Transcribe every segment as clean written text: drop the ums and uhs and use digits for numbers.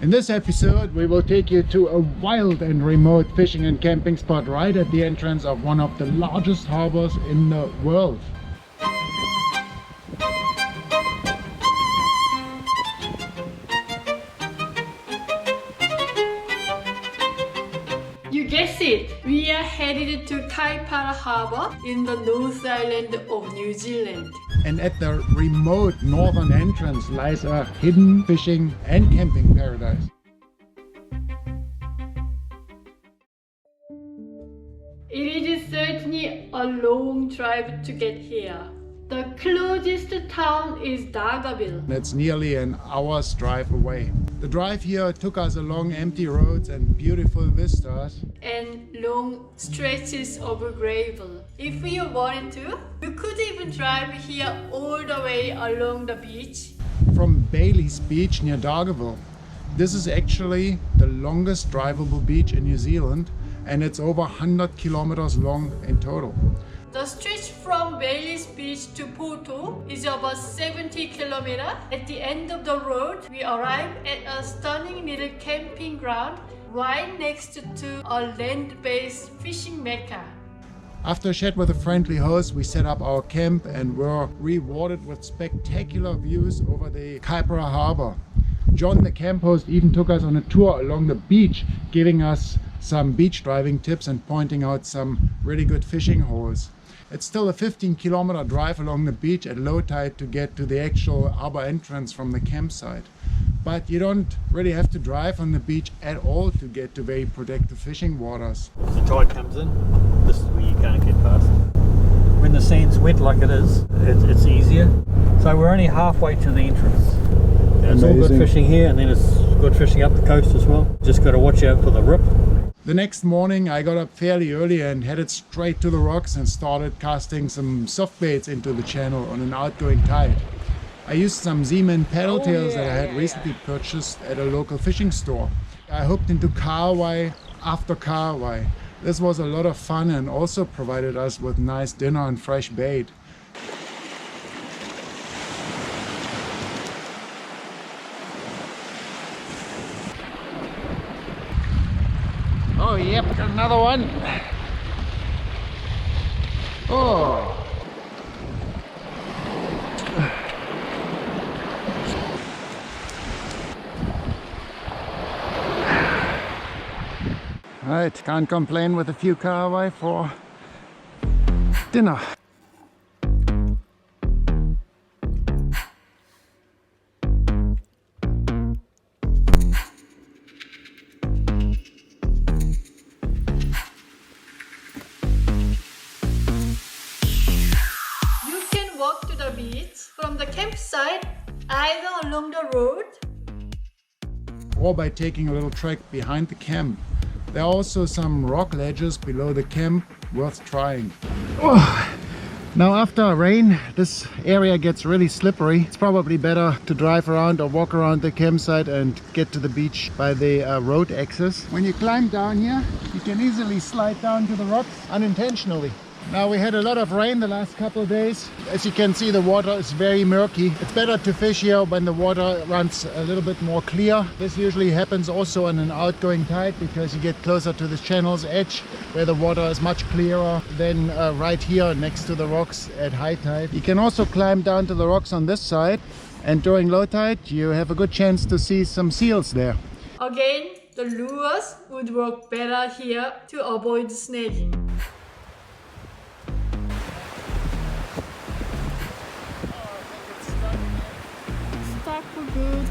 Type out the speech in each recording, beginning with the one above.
In this episode, we will take you to a wild and remote fishing and camping spot right at the entrance of one of the largest harbors in the world. You guessed it! We are headed to Kaipara Harbour in the North Island of New Zealand. And at the remote northern entrance lies a hidden fishing and camping paradise. It is certainly a long drive to get here. The closest town is Dargaville. It's nearly an hour's drive away. The drive here took us along empty roads and beautiful vistas. And long stretches of gravel. If we wanted to, we could even drive here all the way along the beach. From Bailey's Beach near Dargaville. This is actually the longest drivable beach in New Zealand, and it's over 100 kilometers long in total. The stretch from Bailey's Beach to Pouto is about 70 kilometers. At the end of the road, we arrive at a stunning little camping ground right next to a land-based fishing mecca. After a chat with a friendly host, we set up our camp and were rewarded with spectacular views over the Kaipara Harbour. John, the camp host, even took us on a tour along the beach, giving us some beach driving tips and pointing out some really good fishing holes. It's still a 15-kilometer drive along the beach at low tide to get to the actual harbour entrance from the campsite. But you don't really have to drive on the beach at all to get to very protected fishing waters. As the tide comes in, this is where you can't get past. When the sand's wet like it is, it's easier. So we're only halfway to the entrance. And it's all good fishing here, and then it's good fishing up the coast as well. Just got to watch out for the rip. The next morning I got up fairly early and headed straight to the rocks and started casting some soft baits into the channel on an outgoing tide. I used some Z-Man paddle tails that I had recently purchased at a local fishing store. I hooked into Kahawai after Kahawai. This was a lot of fun and also provided us with nice dinner and fresh bait. Oh yep, got another one. Oh. Right, can't complain with a few kahawai for dinner. Walk to the beach from the campsite either along the road or by taking a little trek behind the camp. There are also some rock ledges below the camp worth trying. Oh. Now after a rain, this area gets really slippery. It's probably better to drive around or walk around the campsite and get to the beach by the road access. When you climb down here, you can easily slide down to the rocks unintentionally. Now we had a lot of rain the last couple of days. As you can see, the water is very murky. It's better to fish here when the water runs a little bit more clear. This usually happens also on an outgoing tide because you get closer to the channel's edge where the water is much clearer than right here next to the rocks at high tide. You can also climb down to the rocks on this side, and during low tide you have a good chance to see some seals there. Again, the lures would work better here to avoid snagging. Good.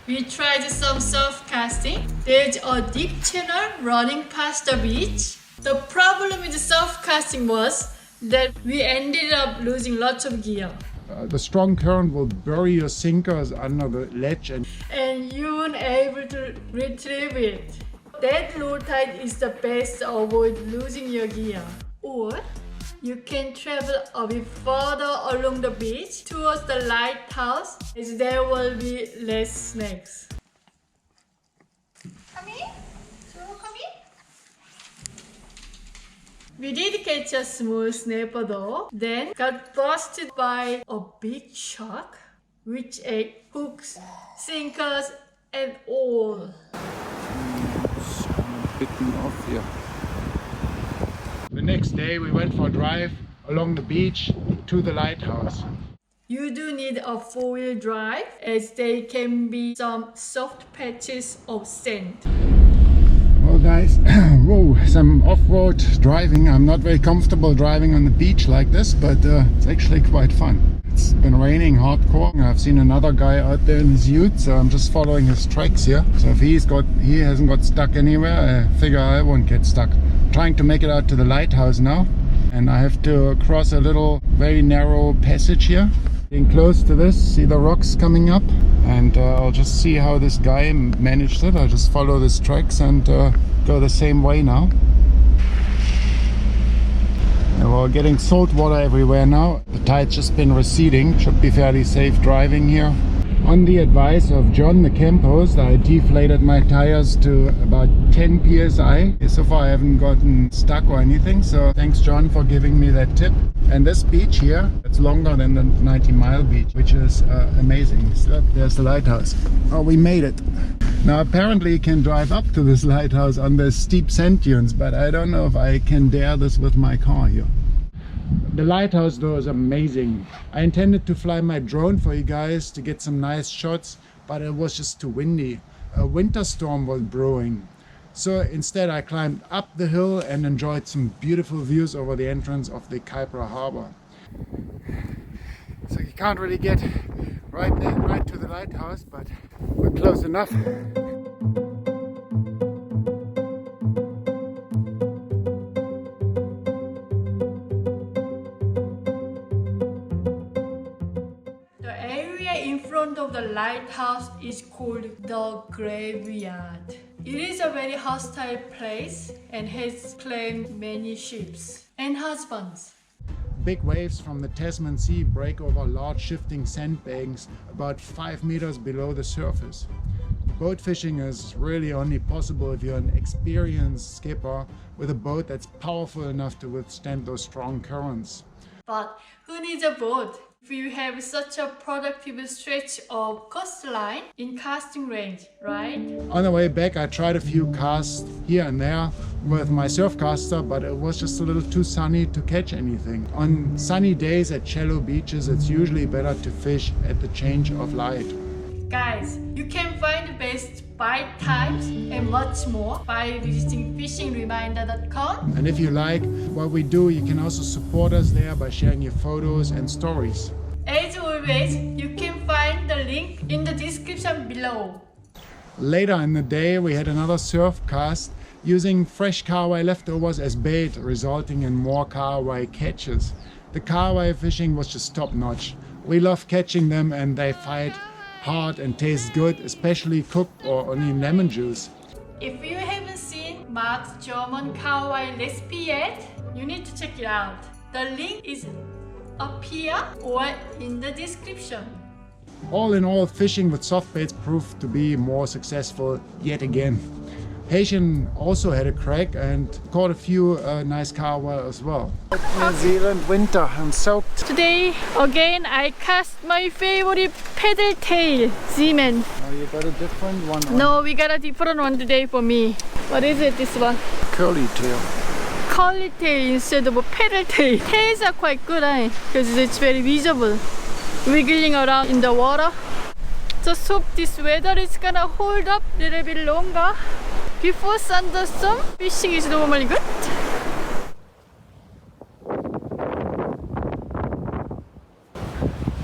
We tried some surfcasting. There's a deep channel running past the beach. The problem with surfcasting was that we ended up losing lots of gear. The strong current will bury your sinkers under the ledge and you weren't able to retrieve it. That low tide is the best to avoid losing your gear. Or you can travel a bit further along the beach towards the lighthouse, as there will be less snakes. Come in. Come in. We did catch a small snapper though, then got busted by a big shark which ate hooks, sinkers and all. Bitten off here. The next day we went for a drive along the beach to the lighthouse. You do need a four-wheel drive as there can be some soft patches of sand. Well guys, whoa, some off-road driving. I'm not very comfortable driving on the beach like this, but it's actually quite fun. It's been raining hardcore. I've seen another guy out there in his ute, so I'm just following his tracks here. So if he hasn't got stuck anywhere, I figure I won't get stuck. I'm trying to make it out to the lighthouse now, and I have to cross a little very narrow passage here. Getting close to this, see the rocks coming up, and I'll just see how this guy managed it. I'll just follow his tracks and go the same way now. And we're getting salt water everywhere now. The tide's just been receding. Should be fairly safe driving here. On the advice of John, the camp host, I deflated my tires to about 10 psi. So far I haven't gotten stuck or anything, so thanks John for giving me that tip. And this beach here, it's longer than the 90-mile beach, which is amazing. So there's the lighthouse. Oh, we made it. Now apparently you can drive up to this lighthouse on the steep sand dunes, but I don't know if I can dare this with my car here. The lighthouse though is amazing. I intended to fly my drone for you guys to get some nice shots, but it was just too windy. A winter storm was brewing. So instead I climbed up the hill and enjoyed some beautiful views over the entrance of the Kaipara Harbour. So you can't really get right to the lighthouse, but we're close enough. Of the lighthouse is called the graveyard. It is a very hostile place and has claimed many ships and husbands. Big waves from the Tasman Sea break over large shifting sandbanks about 5 meters below the surface. Boat fishing is really only possible if you're an experienced skipper with a boat that's powerful enough to withstand those strong currents. But who needs a boat if you have such a productive stretch of coastline in casting range, right? On the way back I tried a few casts here and there with my surfcaster, but it was just a little too sunny to catch anything. On sunny days at shallow beaches it's usually better to fish at the change of light. Guys, you can find the best bite times and much more by visiting Fishingreminder.com. And if you like what we do, you can also support us there by sharing your photos and stories. As always, you can find the link in the description below. Later in the day we had another surf cast using fresh kahawai leftovers as bait, resulting in more kahawai catches. The kahawai fishing was just top notch. We love catching them and they fight hard and taste good, especially cooked or only in lemon juice. If you haven't seen Mark's German Kahawai recipe yet, you need to check it out. The link is up here or in the description. All in all, fishing with soft baits proved to be more successful yet again. Haitian also had a crack and caught a few nice kahawai as well. New Zealand winter, I'm soaked. Today again I cast my favorite paddle tail Z-Man. Oh, you got a different one? No, we got a different one today for me. What is it, this one? Curly tail. Curly tail instead of a paddle tail. Tails are quite good, because it's very visible, wiggling around in the water. Just hope this weather is gonna hold up a little bit longer. Before thunderstorm, fishing is normally good.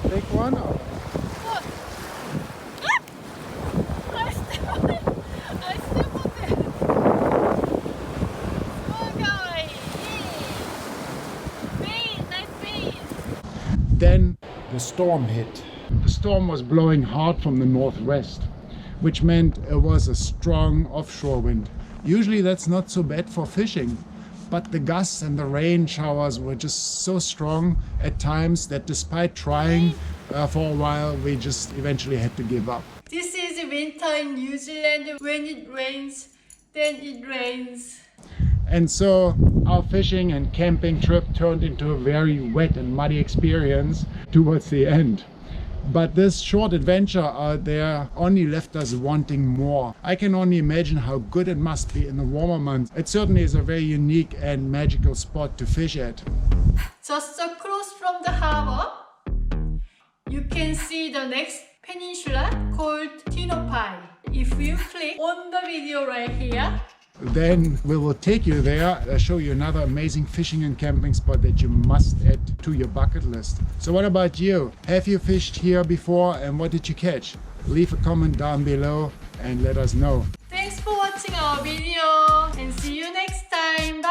Big one? Or? What? I stepped on it. Small guy. Bait, nice bait. Then the storm hit. The storm was blowing hard from the northwest, which meant it was a strong offshore wind. Usually that's not so bad for fishing, but the gusts and the rain showers were just so strong at times that despite trying for a while, we just eventually had to give up. This is winter in New Zealand. When it rains, then it rains. And so our fishing and camping trip turned into a very wet and muddy experience towards the end. But this short adventure out there only left us wanting more. I can only imagine how good it must be in the warmer months. It certainly is a very unique and magical spot to fish at. Just across from the harbor, you can see the next peninsula called Tinopai. If you click on the video right here, then we will take you there. I'll show you another amazing fishing and camping spot that you must add to your bucket list. So what about you? Have you fished here before and what did you catch? Leave a comment down below and let us know. thanks for watching our video and see you next time.